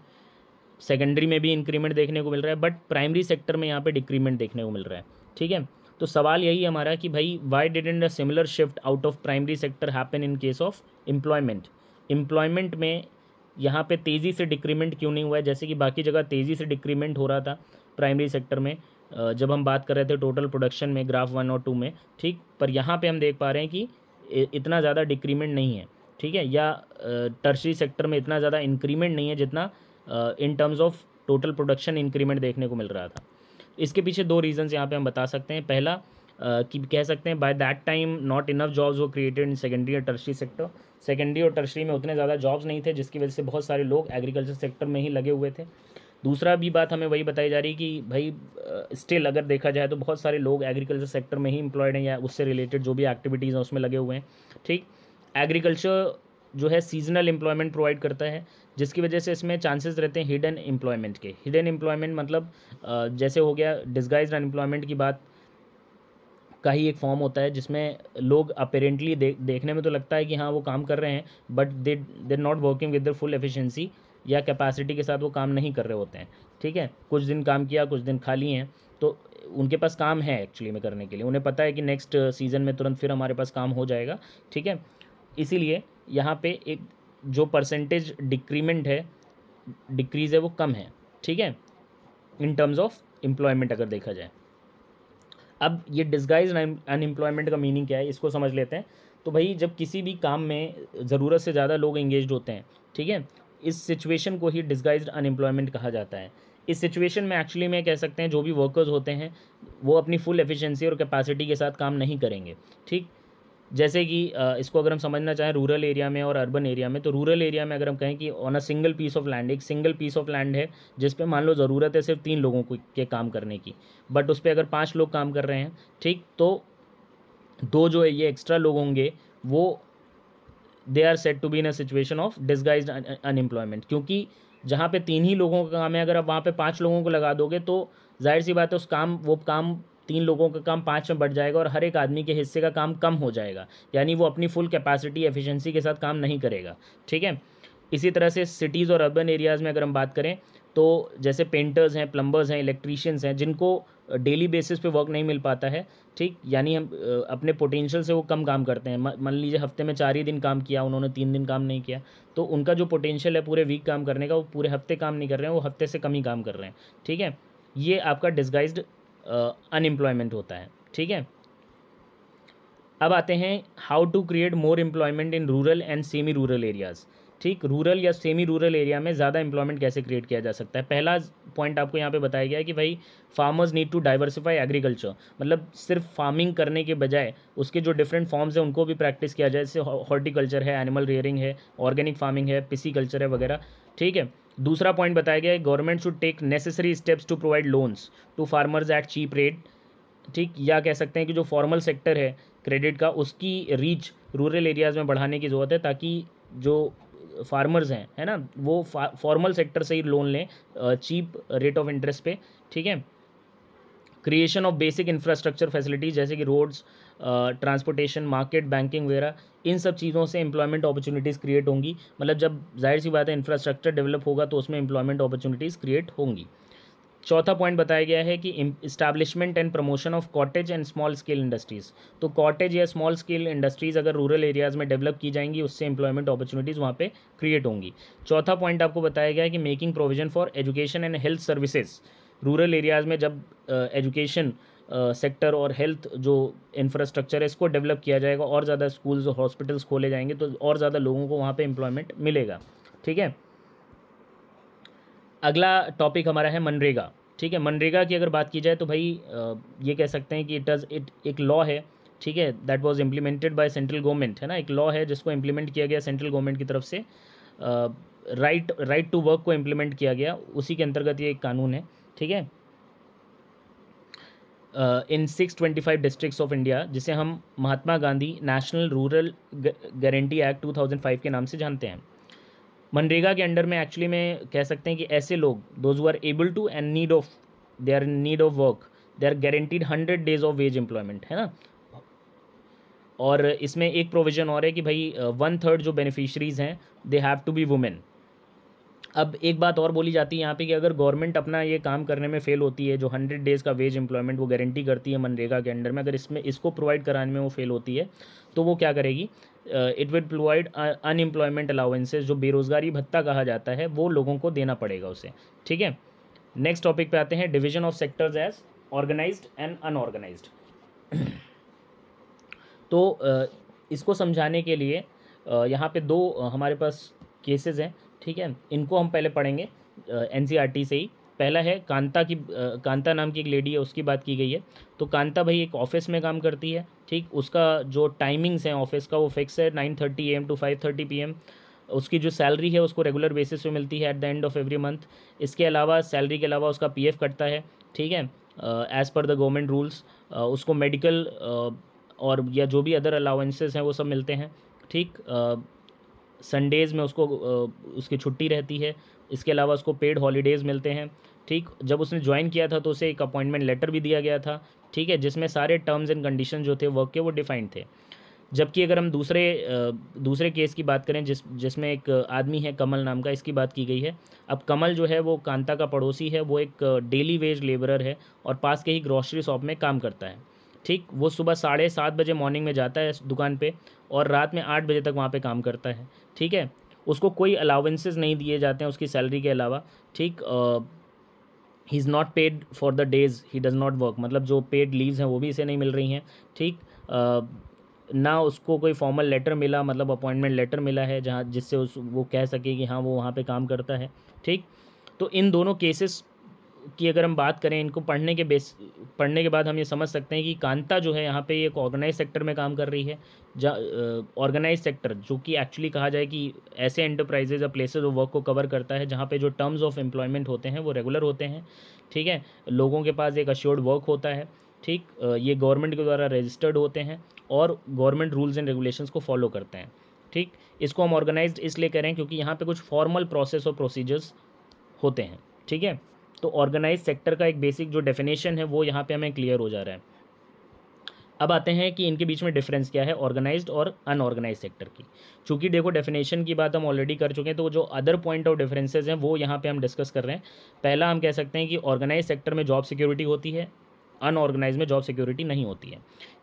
सेकेंडरी में भी इंक्रीमेंट देखने को मिल रहा है, बट प्राइमरी सेक्टर में यहाँ पे डिक्रीमेंट देखने को मिल रहा है। ठीक है, तो सवाल यही है हमारा कि भाई Y didn't a similar shift out of primary sector happen in case of employment employment में यहाँ पे तेज़ी से डिक्रीमेंट क्यों नहीं हुआ है, जैसे कि बाकी जगह तेज़ी से डिक्रीमेंट हो रहा था प्राइमरी सेक्टर में, जब हम बात कर रहे थे टोटल प्रोडक्शन में ग्राफ 1 और 2 में, ठीक। पर यहाँ पे हम देख पा रहे हैं कि इतना ज़्यादा डिक्रीमेंट नहीं है, ठीक है, या टर्शरी सेक्टर में इतना ज़्यादा इंक्रीमेंट नहीं है जितना in terms of total production increment देखने को मिल रहा था। इसके पीछे दो रीजंस यहाँ पे हम बता सकते हैं। पहला कि कह सकते हैं by that time not enough jobs वो क्रिएटेड इन सेकेंडरी और टर्शरी सेक्टर। सेकेंडरी और टर्शरी में उतने ज़्यादा जॉब्स नहीं थे, जिसकी वजह से बहुत सारे लोग एग्रीकल्चर सेक्टर में ही लगे हुए थे। दूसरा भी बात हमें वही बताई जा रही कि भाई स्टिल अगर देखा जाए तो बहुत सारे लोग एग्रीकल्चर सेक्टर में ही एम्प्लॉयड हैं या उससे रिलेटेड जो भी एक्टिविटीज़ हैं उसमें लगे हुए हैं, ठीक। एग्रीकल्चर जो है सीजनल एम्प्लॉयमेंट प्रोवाइड करता है, जिसकी वजह से इसमें चांसेस रहते हैं हिडन एम्प्लॉयमेंट के। हिडन एम्प्लॉयमेंट मतलब जैसे हो गया डिस्गाइज्ड अनएम्प्लॉयमेंट की बात का ही एक फॉर्म होता है, जिसमें लोग अपेरेंटली देखने में तो लगता है कि हाँ वो काम कर रहे हैं, but they not working with the full efficiency या कैपेसिटी के साथ वो काम नहीं कर रहे होते हैं, ठीक है। कुछ दिन काम किया, कुछ दिन खाली हैं, तो उनके पास काम है एक्चुअली में करने के लिए, उन्हें पता है कि नेक्स्ट सीज़न में तुरंत फिर हमारे पास काम हो जाएगा, ठीक है। इसीलिए यहाँ पे एक जो परसेंटेज डिक्रीमेंट है, डिक्रीज़ है, वो कम है, ठीक है, इन टर्म्स ऑफ एम्प्लॉयमेंट अगर देखा जाए। अब ये डिस्गाइज अनएम्प्लॉयमेंट का मीनिंग क्या है, इसको समझ लेते हैं। तो भाई जब किसी भी काम में ज़रूरत से ज़्यादा लोग एंगेज्ड होते हैं, ठीक है, इस सिचुएशन को ही डिस्गाइज्ड अनएम्प्लॉयमेंट कहा जाता है। इस सिचुएशन में एक्चुअली में कह सकते हैं जो भी वर्कर्स होते हैं वो अपनी फुल एफिशिएंसी और कैपेसिटी के साथ काम नहीं करेंगे, ठीक। जैसे कि इसको अगर हम समझना चाहें रूरल एरिया में और अर्बन एरिया में, तो रूरल एरिया में अगर हम कहें कि on a single piece of land, एक सिंगल पीस ऑफ लैंड है जिस पे मान लो ज़रूरत है सिर्फ 3 लोगों को के काम करने की, बट उस पर अगर 5 लोग काम कर रहे हैं, ठीक, तो 2 जो है ये एक्स्ट्रा लोग होंगे, वो they are set to be in a situation of disguised unemployment, क्योंकि जहाँ पे 3 ही लोगों का काम है, अगर आप वहाँ पे 5 लोगों को लगा दोगे तो जाहिर सी बात है वो काम 3 लोगों का काम 5 में बढ़ जाएगा और हर एक आदमी के हिस्से का काम कम हो जाएगा, यानी वो अपनी फुल कैपेसिटी एफिशिएंसी के साथ काम नहीं करेगा, ठीक है। इसी तरह से सिटीज़ और अर्बन एरियाज़ में अगर हम बात करें तो जैसे पेंटर्स हैं, प्लम्बर्स हैं, इलेक्ट्रीशियंस हैं, जिनको डेली बेसिस पे वर्क नहीं मिल पाता है, ठीक, यानी हम अपने पोटेंशियल से वो कम काम करते हैं। मान लीजिए हफ्ते में 4 ही दिन काम किया उन्होंने, 3 दिन काम नहीं किया, तो उनका जो पोटेंशियल है पूरे वीक काम करने का, वो पूरे हफ्ते काम नहीं कर रहे हैं, वो हफ्ते से कम ही काम कर रहे हैं, ठीक है। ये आपका डिस्गाइज्ड अनएम्प्लॉयमेंट होता है, ठीक है। अब आते हैं how to create more employment in rural and semi rural areas, ठीक। रूरल या सेमी रूरल एरिया में ज़्यादा एम्प्लॉयमेंट कैसे क्रिएट किया जा सकता है। पहला पॉइंट आपको यहाँ पे बताया गया है कि भाई farmers need to diversify agriculture, मतलब सिर्फ फार्मिंग करने के बजाय उसके जो डिफरेंट फॉर्म्स हैं उनको भी प्रैक्टिस किया जाए, जैसे हॉर्टिकल्चर है, एनिमल रियरिंग है, ऑर्गेनिक फार्मिंग है, पिसीकल्चर है वगैरह, ठीक है। दूसरा पॉइंट बताया गया है government should take necessary steps to provide loans to farmers at cheap rate, ठीक, या कह सकते हैं कि जो फॉर्मल सेक्टर है क्रेडिट का, उसकी रीच रूरल एरियाज़ में बढ़ाने की ज़रूरत है, ताकि जो फार्मर्स हैं, है ना, वो फॉर्मल सेक्टर से ही लोन लें चीप रेट ऑफ इंटरेस्ट पे, ठीक है। Creation of basic infrastructure facilities जैसे कि रोड्स, ट्रांसपोर्टेशन, मार्केट, बैंकिंग वगैरह, इन सब चीज़ों से एम्प्लॉयमेंट अपॉर्चुनिटीज़ क्रिएट होंगी। मतलब जब जाहिर सी बात है इंफ्रास्ट्रक्चर डेवलप होगा तो उसमें एम्प्लॉयमेंट अपॉर्चुनिटीज़ क्रिएट होंगी। चौथा पॉइंट बताया गया है कि establishment and promotion of cottage and small scale industries. तो कॉटेज या स्मॉल स्केल इंडस्ट्रीज़ अगर रूरल एरियाज़ में डेवलप की जाएंगी, उससे एम्प्लॉयमेंट अपॉर्चुनिटीज़ वहाँ पे क्रिएट होंगी। चौथा पॉइंट आपको बताया गया है कि making provision for education and health services. Rural areas में जब एजुकेशन सेक्टर और हेल्थ जो इंफ्रास्ट्रक्चर है इसको डेवलप किया जाएगा, और ज़्यादा स्कूल्स और हॉस्पिटल्स खोले जाएंगे, तो और ज़्यादा लोगों को वहाँ पर एम्प्लॉयमेंट मिलेगा, ठीक है। अगला टॉपिक हमारा है मनरेगा, ठीक है। मनरेगा की अगर बात की जाए तो भाई ये कह सकते हैं कि इट एक लॉ है, ठीक है, that was implemented by central government, है ना, एक लॉ है जिसको इम्प्लीमेंट किया गया सेंट्रल गवर्नमेंट की तरफ से, राइट टू वर्क को इम्प्लीमेंट किया गया, उसी के अंतर्गत ये एक कानून है, ठीक है। इन 625 डिस्ट्रिक्ट्स ऑफ इंडिया, जिसे हम Mahatma Gandhi national rural guarantee act 2005 के नाम से जानते हैं। मनरेगा के अंडर में एक्चुअली में कह सकते हैं कि ऐसे लोग those who are able to and they are in need of work, they are guaranteed 100 days of wage employment, है ना। और इसमें एक प्रोविज़न और है कि भाई 1/3 जो बेनिफिशरीज़ हैं they have to be women, अब एक बात और बोली जाती है यहाँ पे कि अगर गवर्नमेंट अपना ये काम करने में फेल होती है, जो 100 डेज़ का वेज एम्प्लॉयमेंट वो गारंटी करती है मनरेगा के अंडर में, अगर इसमें इसको प्रोवाइड कराने में वो फेल होती है, तो वो क्या करेगी, it will provide unemployment allowances, जो बेरोज़गारी भत्ता कहा जाता है, वो लोगों को देना पड़ेगा उसे। ठीक है, नेक्स्ट टॉपिक पे आते हैं, division of sectors as organised and unorganised. तो इसको समझाने के लिए यहाँ पे दो हमारे पास केसेस हैं। ठीक है, इनको हम पहले पढ़ेंगे एनसीईआरटी से ही। पहला है कांता की, कांता नाम की एक लेडी है, उसकी बात की गई है। तो कांता भाई एक ऑफिस में काम करती है। ठीक, उसका जो टाइमिंग्स हैं ऑफिस का वो फिक्स है, 9:30 AM टू 5:30 PM। उसकी जो सैलरी है उसको रेगुलर बेसिस पे मिलती है at the end of every month. इसके अलावा सैलरी के अलावा उसका पीएफ कटता है। ठीक है, as per the government rules. उसको मेडिकल और या जो भी अदर अलाउंसेस हैं वो सब मिलते हैं। ठीक, संडेज़ में उसको उसकी छुट्टी रहती है। इसके अलावा उसको पेड हॉलीडेज़ मिलते हैं। ठीक, जब उसने ज्वाइन किया था तो उसे एक अपॉइंटमेंट लेटर भी दिया गया था। ठीक है, जिसमें सारे टर्म्स एंड कंडीशन जो थे वर्क के वो डिफाइंड थे। जबकि अगर हम दूसरे केस की बात करें जिसमें एक आदमी है कमल नाम का, इसकी बात की गई है। अब कमल जो है वो कांता का पड़ोसी है, वो एक डेली वेज लेबरर है और पास के ही ग्रॉसरी शॉप में काम करता है। ठीक, वो सुबह 7:30 बजे मॉर्निंग में जाता है दुकान पे और रात में 8 बजे तक वहाँ पे काम करता है। ठीक है, उसको कोई अलाउंसेस नहीं दिए जाते हैं उसकी सैलरी के अलावा। ठीक, he is not paid for the days he does not work, मतलब जो पेड लीव्स हैं वो भी इसे नहीं मिल रही हैं। ठीक, ना उसको कोई फॉर्मल लेटर मिला, मतलब अपॉइंटमेंट लेटर मिला है जहाँ जिससे वो कह सके कि हाँ वो वहाँ पे काम करता है। ठीक, तो इन दोनों केसेस की अगर हम बात करें, इनको पढ़ने के बाद हम ये समझ सकते हैं कि कांता जो है यहाँ पे एक ऑर्गेनाइज सेक्टर में काम कर रही है। ऑर्गेनाइज सेक्टर जो कि एक्चुअली कहा जाए कि ऐसे एंटरप्राइजेज या प्लेसेस ऑफ वर्क को कवर करता है जहाँ पे जो टर्म्स ऑफ एम्प्लॉयमेंट होते हैं वो रेगुलर होते हैं। ठीक है, लोगों के पास एक अश्योर्ड वर्क होता है। ठीक, ये गवर्नमेंट के द्वारा रजिस्टर्ड होते हैं और गवर्नमेंट रूल्स एंड रेगुलेशंस को फॉलो करते हैं। ठीक, इसको हम ऑर्गेनाइज्ड इसलिए करें क्योंकि यहाँ पे कुछ फॉर्मल प्रोसेस और प्रोसीजर्स होते हैं। ठीक है, तो ऑर्गेनाइज सेक्टर का एक बेसिक जो डेफिनेशन है वो यहाँ पे हमें क्लियर हो जा रहा है। अब आते हैं कि इनके बीच में डिफरेंस क्या है ऑर्गेनाइज्ड और अनऑर्गेनाइज सेक्टर की। चूँकि देखो डेफिनेशन की बात हम ऑलरेडी कर चुके हैं, तो जो अदर पॉइंट ऑफ डिफरेंसेस हैं वो यहाँ पे हम डिस्कस कर रहे हैं। पहला हम कह सकते हैं कि ऑर्गेनाइज सेक्टर में जॉब सिक्योरिटी होती है, अनऑर्गेनाइज में जॉब सिक्योरिटी नहीं होती है।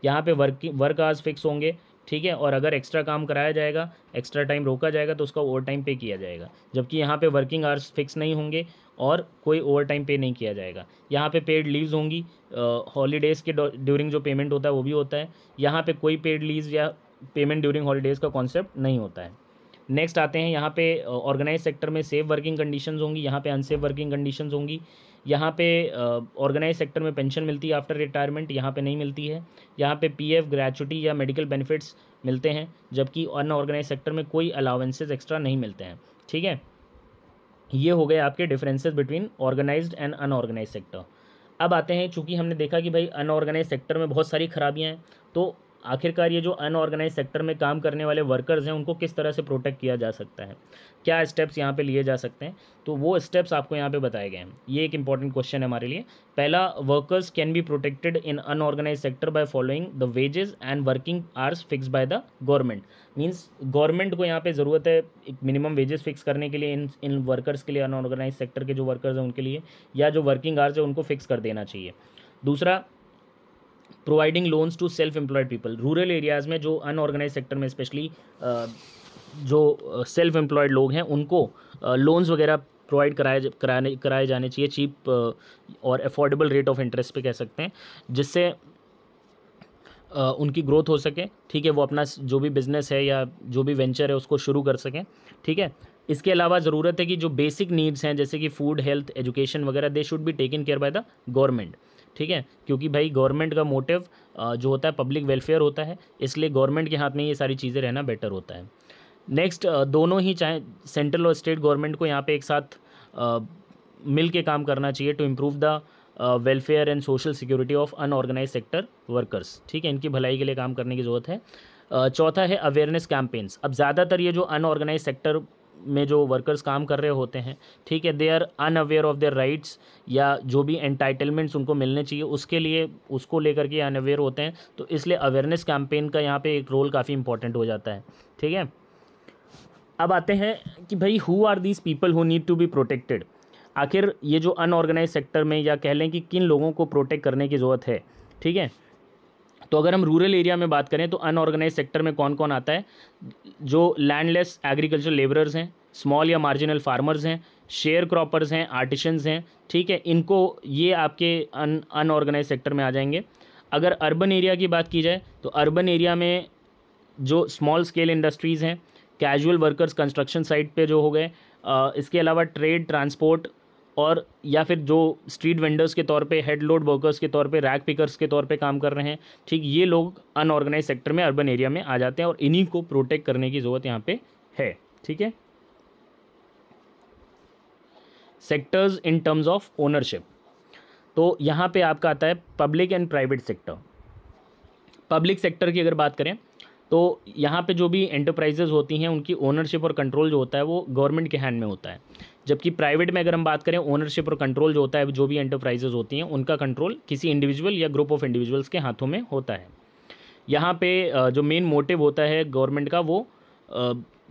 यहाँ पे वर्क आवर्स फिक्स होंगे। ठीक है, और अगर एक्स्ट्रा काम कराया जाएगा, एक्स्ट्रा टाइम रोका जाएगा तो उसका ओवर टाइम पे किया जाएगा। जबकि यहाँ पे वर्किंग आवर्स फिक्स नहीं होंगे और कोई ओवर टाइम पे नहीं किया जाएगा। यहाँ पे पेड लीव्स होंगी, हॉलीडेज़ के ड्यूरिंग जो पेमेंट होता है वो भी होता है। यहाँ पे कोई पेड लीव्स या पेमेंट ड्यूरिंग हॉलीडेज़ का कॉन्सेप्ट नहीं होता है। नेक्स्ट आते हैं यहाँ पे ऑर्गेनाइज सेक्टर में सेफ वर्किंग कंडीशंस होंगी, यहाँ पे अनसेफ वर्किंग कंडीशंस होंगी। यहाँ पे ऑर्गेनाइज सेक्टर में पेंशन मिलती है आफ्टर रिटायरमेंट, यहाँ पे नहीं मिलती है। यहाँ पे पीएफ, ग्रेचुटी या मेडिकल बेनिफिट्स मिलते हैं, जबकि अनऑर्गेनाइज सेक्टर में कोई अलाउंसेस एक्स्ट्रा नहीं मिलते हैं। ठीक है, ये हो गए आपके differences between organised and unorganise sector. अब आते हैं, चूंकि हमने देखा कि भाई अनऑर्गेनाइज सेक्टर में बहुत सारी खराबियां हैं, तो आखिरकार ये जो अनऑर्गेनाइज सेक्टर में काम करने वाले वर्कर्स हैं उनको किस तरह से प्रोटेक्ट किया जा सकता है, क्या स्टेप्स यहाँ पे लिए जा सकते हैं, तो वो स्टेप्स आपको यहाँ पे बताए गए हैं। ये एक इंपॉर्टेंट क्वेश्चन है हमारे लिए। पहला, workers can be protected in unorganise sector by following the wages and working hours fix by the government. Means government को यहाँ पे ज़रूरत है एक मिनिमम वेजेस फिक्स करने के लिए इन वर्कर्स के लिए, अनऑर्गेनाइज सेक्टर के जो वर्कर्स हैं उनके लिए, या जो वर्किंग आवर्स है उनको फिक्स कर देना चाहिए। दूसरा, providing loans to self employed people. Rural areas में जो अनऑर्गेनाइज सेक्टर में स्पेशली जो सेल्फ एम्प्लॉयड लोग हैं उनको लोन्स वगैरह प्रोवाइड कराए जाने चाहिए चीप और अफोर्डेबल रेट ऑफ इंटरेस्ट पे कह सकते हैं, जिससे उनकी ग्रोथ हो सके। ठीक है, वो अपना जो भी बिज़नेस है या जो भी वेंचर है उसको शुरू कर सकें। ठीक है, इसके अलावा ज़रूरत है कि जो बेसिक नीड्स हैं जैसे कि फूड, हेल्थ, एजुकेशन वगैरह, they should be taken care bye the government. ठीक है, क्योंकि भाई गवर्नमेंट का मोटिव जो होता है पब्लिक वेलफेयर होता है, इसलिए गवर्नमेंट के हाथ में ये सारी चीज़ें रहना बेटर होता है। नेक्स्ट, दोनों ही चाहे सेंट्रल और स्टेट गवर्नमेंट को यहाँ पे एक साथ मिल के काम करना चाहिए to improve the welfare and social security of unorganise sector workers. ठीक है, इनकी भलाई के लिए काम करने की ज़रूरत है। चौथा है अवेयरनेस कैंपेन्स। अब ज़्यादातर ये जो अनऑर्गेनाइज सेक्टर में जो वर्कर्स काम कर रहे होते हैं, ठीक है, they are unaware of their rights, या जो भी एंटाइटलमेंट्स उनको मिलने चाहिए उसके लिए उसको लेकर के अनअवेयर होते हैं, तो इसलिए अवेयरनेस कैंपेन का यहाँ पे एक रोल काफ़ी इंपॉर्टेंट हो जाता है। ठीक है, अब आते हैं कि भाई who are these people who need to be protected. आखिर ये जो अनऑर्गेनाइज सेक्टर में, या कह लें कि किन लोगों को प्रोटेक्ट करने की ज़रूरत है, ठीक है। तो अगर हम रूरल एरिया में बात करें तो अनऑर्गेनाइज सेक्टर में कौन कौन आता है? जो लैंडलेस एग्रीकल्चर लेबरर्स हैं, स्मॉल या मार्जिनल फार्मर्स हैं, शेयर क्रॉपर्स हैं, आर्टिशंस हैं, ठीक है, इनको, ये आपके अनऑर्गेनाइज सेक्टर में आ जाएंगे। अगर अर्बन एरिया की बात की जाए तो अर्बन एरिया में जो स्मॉल स्केल इंडस्ट्रीज़ हैं, कैजुअल वर्कर्स कंस्ट्रक्शन साइट पे जो हो गए, इसके अलावा ट्रेड, ट्रांसपोर्ट, और या फिर जो स्ट्रीट वेंडर्स के तौर पे, हेड लोड वर्कर्स के तौर पे, रैक पिकर्स के तौर पे काम कर रहे हैं, ठीक, ये लोग अनऑर्गेनाइज सेक्टर में, अर्बन एरिया में आ जाते हैं और इन्हीं को प्रोटेक्ट करने की ज़रूरत यहाँ पे है, ठीक है। Sectors in terms of ownership, तो यहाँ पे आपका आता है public and private sector. Public sector की अगर बात करें तो यहाँ पे जो भी एंटरप्राइजेज़ होती हैं उनकी ओनरशिप और कंट्रोल जो होता है वो गवर्नमेंट के हैंड में होता है। जबकि प्राइवेट में अगर हम बात करें, ओनरशिप और कंट्रोल जो होता है, जो भी एंटरप्राइजेज़ होती हैं उनका कंट्रोल किसी इंडिविजुअल या ग्रुप ऑफ इंडिविजुअल्स के हाथों में होता है। यहाँ पे जो मेन मोटिव होता है गवर्नमेंट का वो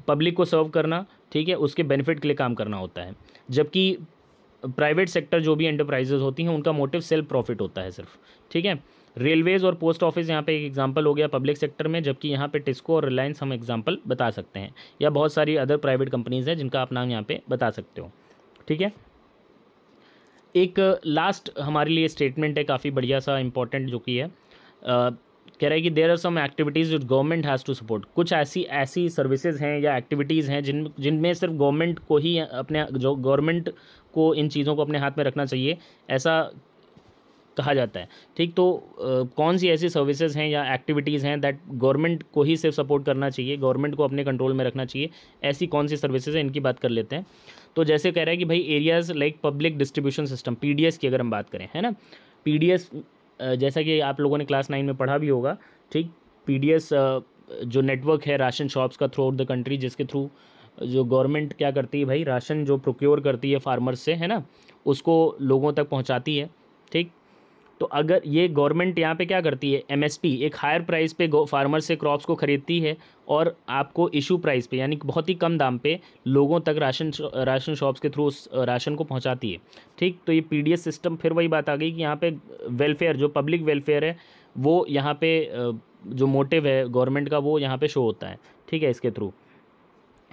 पब्लिक को सर्व करना, ठीक है, उसके बेनिफिट के लिए काम करना होता है। जबकि प्राइवेट सेक्टर जो भी एंटरप्राइजेज़ होती हैं उनका मोटिव सेल्फ प्रॉफिट होता है सिर्फ, ठीक है। रेलवेज़ और पोस्ट ऑफिस यहाँ पे एक एग्जांपल हो गया पब्लिक सेक्टर में, जबकि यहाँ पे टिस्को और रिलायंस हम एग्जांपल बता सकते हैं, या बहुत सारी अदर प्राइवेट कंपनीज़ हैं जिनका आप नाम यहाँ पे बता सकते हो, ठीक है। एक लास्ट हमारे लिए स्टेटमेंट है काफ़ी बढ़िया सा इंपॉर्टेंट, जो कि है कह रहा है कि देयर आर सम एक्टिविटीज़ जो गवर्नमेंट हैज़ टू सपोर्ट। कुछ ऐसी सर्विसेज हैं या एक्टिविटीज़ हैं जिनमें सिर्फ गवर्नमेंट को ही, अपने जो गवर्नमेंट को इन चीज़ों को अपने हाथ में रखना चाहिए, ऐसा कहा जाता है, ठीक। तो कौन सी ऐसी सर्विसेज हैं या एक्टिविटीज़ हैं दैट गवर्नमेंट को ही सिर्फ सपोर्ट करना चाहिए, गवर्नमेंट को अपने कंट्रोल में रखना चाहिए, ऐसी कौन सी सर्विसेज हैं, इनकी बात कर लेते हैं। तो जैसे कह रहा है कि भाई areas like public distribution system, PDS की अगर हम बात करें, है ना, पीडीएस जैसा कि आप लोगों ने क्लास 9 में पढ़ा भी होगा, ठीक। पीडीएस जो नेटवर्क है राशन शॉप्स का थ्रू आउट द कंट्री, जिसके थ्रू जो गवर्नमेंट क्या करती है भाई, राशन जो प्रोक्योर करती है फार्मर्स से, है ना, उसको लोगों तक पहुंचाती है, ठीक। तो अगर ये गवर्नमेंट यहाँ पे क्या करती है, एमएसपी, एक हायर प्राइस पे फार्मर से क्रॉप्स को ख़रीदती है और आपको इशू प्राइस पे, यानी बहुत ही कम दाम पे लोगों तक राशन शॉप्स के थ्रू उस राशन को पहुँचाती है, ठीक। तो ये पीडीएस सिस्टम, फिर वही बात आ गई कि यहाँ पे वेलफेयर, जो पब्लिक वेलफेयर है, वो यहाँ पे जो मोटिव है गवर्नमेंट का, वो यहाँ पे शो होता है, ठीक है, इसके थ्रू।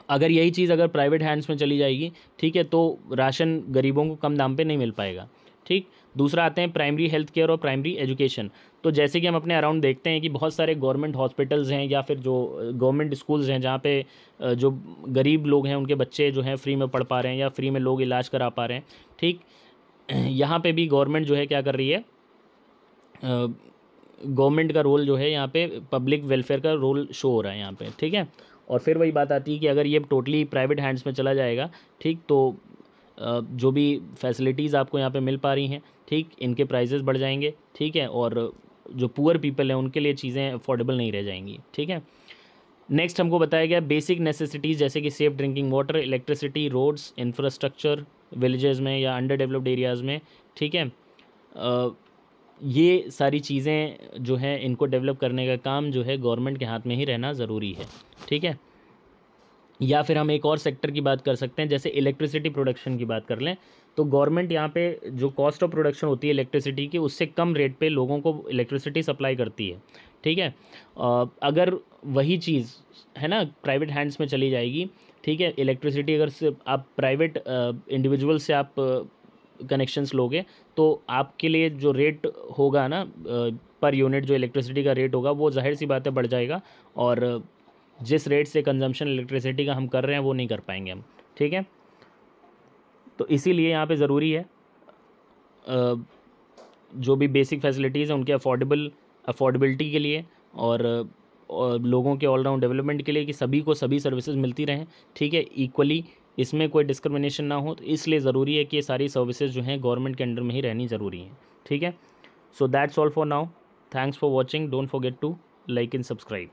अगर यही चीज़ अगर प्राइवेट हैंड्स में चली जाएगी, ठीक है, तो राशन गरीबों को कम दाम पे नहीं मिल पाएगा, ठीक। दूसरा आते हैं प्राइमरी हेल्थ केयर और प्राइमरी एजुकेशन। तो जैसे कि हम अपने अराउंड देखते हैं कि बहुत सारे गवर्नमेंट हॉस्पिटल्स हैं या फिर जो गवर्नमेंट स्कूल्स हैं, जहाँ पे जो गरीब लोग हैं उनके बच्चे जो हैं फ्री में पढ़ पा रहे हैं या फ्री में लोग इलाज करा पा रहे हैं, ठीक। यहाँ पे भी गवर्नमेंट जो है क्या कर रही है, गवर्नमेंट का रोल जो है यहाँ पे, पब्लिक वेलफेयर का रोल शो हो रहा है यहाँ पे, ठीक है। और फिर वही बात आती है कि अगर ये टोटली प्राइवेट हैंड्स में चला जाएगा, ठीक, तो जो भी फैसिलिटीज़ आपको यहाँ पे मिल पा रही हैं, ठीक, इनके प्राइजेस बढ़ जाएंगे, ठीक है, और जो पुअर पीपल हैं उनके लिए चीज़ें अफोर्डेबल नहीं रह जाएंगी, ठीक है। नेक्स्ट हमको बताया गया बेसिक नेसेसिटीज़, जैसे कि safe drinking water, electricity, roads, infrastructure villages में या अंडर डेवलप्ड एरियाज़ में, ठीक है। ये सारी चीज़ें जो हैं इनको डेवलप करने का काम जो है गवर्नमेंट के हाथ में ही रहना ज़रूरी है, ठीक है। या फिर हम एक और सेक्टर की बात कर सकते हैं, जैसे इलेक्ट्रिसिटी प्रोडक्शन की बात कर लें, तो गवर्नमेंट यहाँ पे जो कॉस्ट ऑफ प्रोडक्शन होती है इलेक्ट्रिसिटी की, उससे कम रेट पे लोगों को इलेक्ट्रिसिटी सप्लाई करती है, ठीक है। अगर वही चीज़ है ना प्राइवेट हैंड्स में चली जाएगी, ठीक है, इलेक्ट्रिसिटी अगर सिर्फ आप प्राइवेट इंडिविजुअल से आप कनेक्शंस लोगे, तो आपके लिए जो रेट होगा ना पर यूनिट, जो इलेक्ट्रिसिटी का रेट होगा, वो जाहिर सी बात है बढ़ जाएगा, और जिस रेट से कंजम्पशन इलेक्ट्रिसिटी का हम कर रहे हैं वो नहीं कर पाएंगे हम, ठीक है। तो इसीलिए यहाँ पे ज़रूरी है जो भी बेसिक फैसिलिटीज़ हैं उनके अफोर्डेबिलिटी के लिए और लोगों के ऑलराउंड डेवलपमेंट के लिए, कि सभी को सभी सर्विसेज मिलती रहें, ठीक है, इक्वली, इसमें कोई डिस्क्रिमिनेशन ना हो। तो इसलिए ज़रूरी है कि ये सारी सर्विसेज जो हैं गवर्नमेंट के अंडर में ही रहनी ज़रूरी हैं, ठीक है। So that's all for now, thanks for watching, don't forget to like and subscribe.